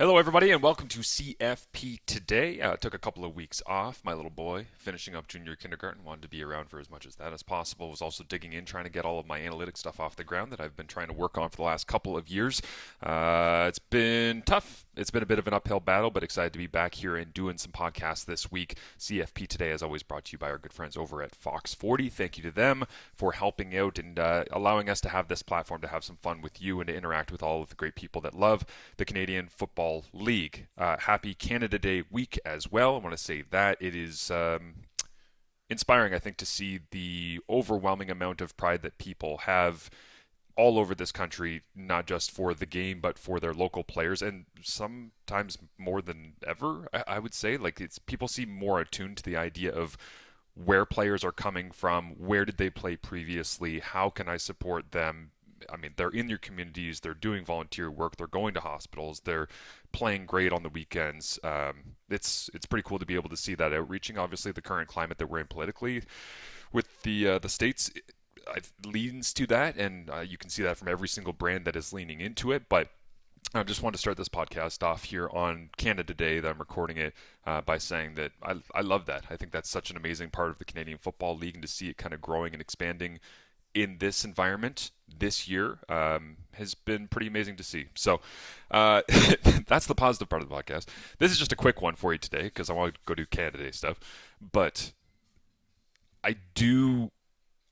Hello, everybody, and welcome to CFP today. Took a couple of weeks off. My little boy, finishing up junior kindergarten, wanted to be around for as much as that as possible. Was also digging in, trying to get all of my analytic stuff off the ground that I've been trying to work on for the last couple of years. It's been tough. It's been a bit of an uphill battle, but excited to be back here and doing some podcasts this week. CFP today, as always, brought to you by our good friends over at Fox 40. Thank you to them for helping out and allowing us to have this platform to have some fun with you and to interact with all of the great people that love the Canadian Football League. Happy Canada Day week as well. I want to say that it is inspiring, I think, to see the overwhelming amount of pride that people have all over this country, not just for the game, but for their local players, and sometimes more than ever, I would say. Like, it's people seem more attuned to the idea of where players are coming from, where did they play previously, how can I support them. I mean, they're in your communities, they're doing volunteer work, they're going to hospitals, they're playing great on the weekends. It's pretty cool to be able to see that outreaching. Obviously, the current climate that we're in politically with the states leans to that, and you can see that from every single brand that is leaning into it. But I just want to start this podcast off here on Canada Day that I'm recording it by saying that I love that. I think that's such an amazing part of the Canadian Football League, and to see it kind of growing and expanding in this environment this year has been pretty amazing to see. So that's the positive part of the podcast. This is just a quick one for you today because I want to go do Canada Day stuff. But I do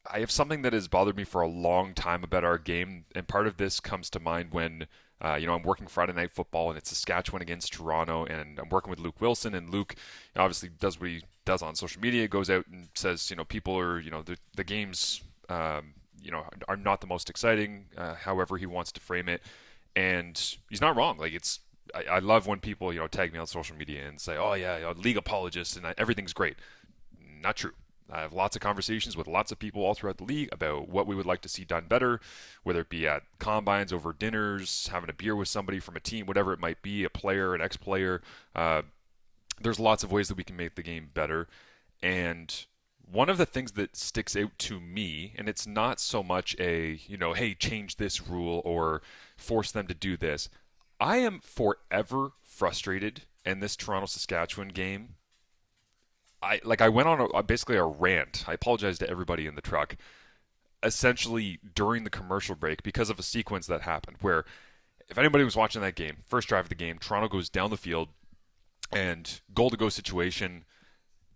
I have something that has bothered me for a long time about our game, and part of this comes to mind when I'm working Friday Night Football, and it's Saskatchewan against Toronto, and I'm working with Luke Wilson, and Luke obviously does what he does on social media, goes out and says, people are, the games, are not the most exciting, however he wants to frame it, and he's not wrong. Like, I love when people, tag me on social media and say, oh yeah, league apologist, and everything's great. Not true. I have lots of conversations with lots of people all throughout the league about what we would like to see done better, whether it be at combines, over dinners, having a beer with somebody from a team, whatever it might be, a player, an ex-player. There's lots of ways that we can make the game better. And one of the things that sticks out to me, and it's not so much hey, change this rule or force them to do this. I am forever frustrated in this Toronto Saskatchewan game. I went on basically a rant. I apologize to everybody in the truck. Essentially during the commercial break because of a sequence that happened where, if anybody was watching that game, first drive of the game, Toronto goes down the field and goal to go situation,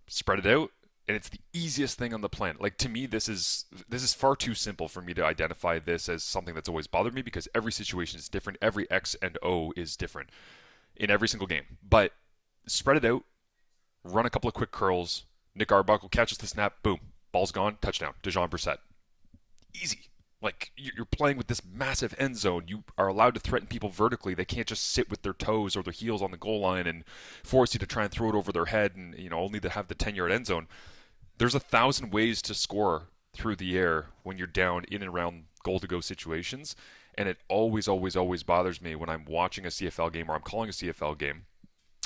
spread it out, and it's the easiest thing on the planet. Like, to me, this is far too simple for me to identify this as something that's always bothered me, because every situation is different, every X and O is different in every single game. But spread it out, run a couple of quick curls. Nick Arbuckle catches the snap. Boom. Ball's gone. Touchdown. Dejon Brissett. Easy. Like, you're playing with this massive end zone. You are allowed to threaten people vertically. They can't just sit with their toes or their heels on the goal line and force you to try and throw it over their head and, only to have the 10-yard end zone. There's 1,000 ways to score through the air when you're down in and around goal-to-go situations. And it always, always, always bothers me when I'm watching a CFL game or I'm calling a CFL game,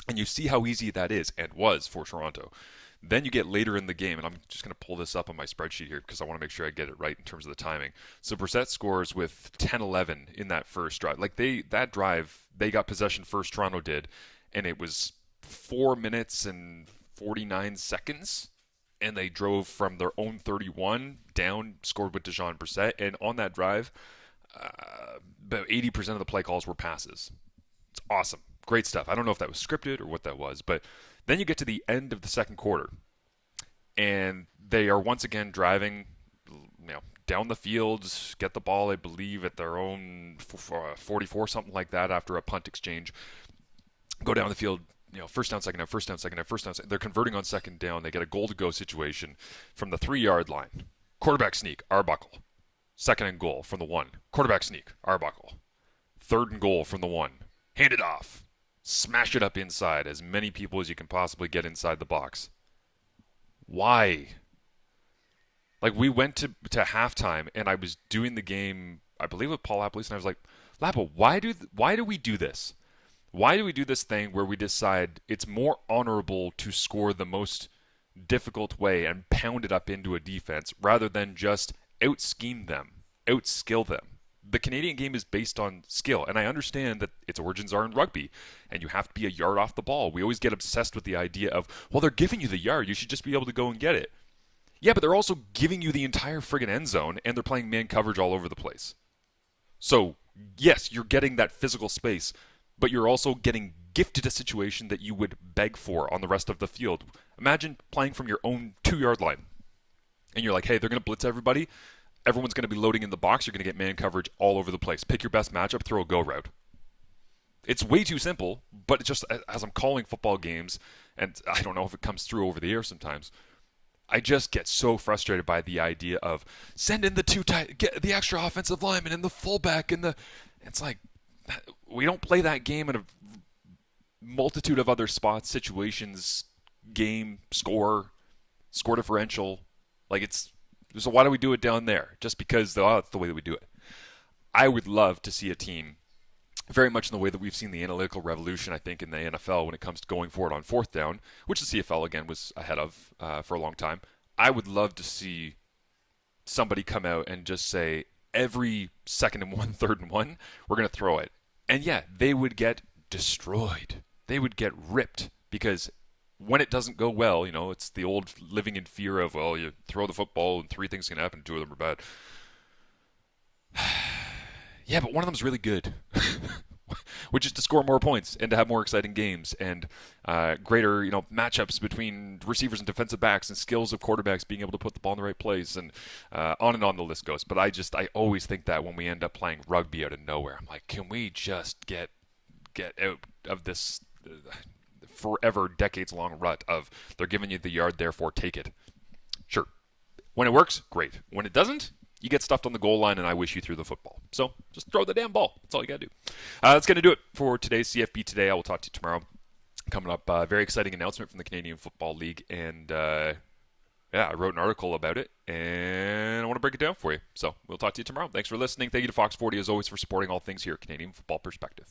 and you see how easy that is, and was for Toronto. Then you get later in the game, and I'm just going to pull this up on my spreadsheet here because I want to make sure I get it right in terms of the timing. So Brissett scores with 10-11 in that first drive. Like, that drive, they got possession first, Toronto did, and it was 4 minutes and 49 seconds, and they drove from their own 31 down, scored with Dejon Brissett, and on that drive, about 80% of the play calls were passes. It's awesome. Great stuff. I don't know if that was scripted or what that was, but then you get to the end of the second quarter, and they are once again driving, down the field, get the ball, I believe, at their own 44, something like that, after a punt exchange. Go down the field, first down, second down, first down, second down, first down. They're converting on second down. They get a goal-to-go situation from the 3-yard line. Quarterback sneak, Arbuckle. Second and goal from the 1. Quarterback sneak, Arbuckle. Third and goal from the 1. Hand it off. Smash it up inside, as many people as you can possibly get inside the box. Why? Like, we went to halftime, and I was doing the game, I believe, with Paul Lapalisse, and I was like, Lapa, why do we do this? Why do we do this thing where we decide it's more honorable to score the most difficult way and pound it up into a defense rather than just out-scheme them, out-skill them? The Canadian game is based on skill, and I understand that its origins are in rugby, and you have to be a yard off the ball. We always get obsessed with the idea of, well, they're giving you the yard, you should just be able to go and get it. Yeah, but they're also giving you the entire friggin' end zone, and they're playing man coverage all over the place. So, yes, you're getting that physical space, but you're also getting gifted a situation that you would beg for on the rest of the field. Imagine playing from your own 2 yard line, and you're like, hey, they're going to blitz everybody. Everyone's going to be loading in the box. You're going to get man coverage all over the place. Pick your best matchup, throw a go route. It's way too simple, but just as I'm calling football games, and I don't know if it comes through over the air sometimes, I just get so frustrated by the idea of send in the get the extra offensive lineman and the fullback and the. It's like we don't play that game in a multitude of other spots, situations, game, score differential. Like it's so why do we do it down there? Just because that's the way that we do it. I would love to see a team very much in the way that we've seen the analytical revolution, I think, in the NFL when it comes to going forward on fourth down, which the CFL, again, was ahead of for a long time. I would love to see somebody come out and just say, every 2nd and 1, 3rd and 1, we're going to throw it. And yeah, they would get destroyed. They would get ripped because when it doesn't go well, it's the old living in fear of, well, you throw the football and 3 things can happen, 2 of them are bad. Yeah, but one of them's really good, which is to score more points and to have more exciting games and greater, matchups between receivers and defensive backs and skills of quarterbacks being able to put the ball in the right place and on the list goes. But I always think that when we end up playing rugby out of nowhere, I'm like, can we just get out of this forever, decades-long rut of they're giving you the yard, therefore take it? Sure. When it works, great. When it doesn't, you get stuffed on the goal line, and I wish you threw the football. So just throw the damn ball. That's all you got to do. That's going to do it for today's CFP Today. I will talk to you tomorrow. Coming up, very exciting announcement from the Canadian Football League, and I wrote an article about it, and I want to break it down for you. So we'll talk to you tomorrow. Thanks for listening. Thank you to Fox 40, as always, for supporting all things here at Canadian Football Perspective.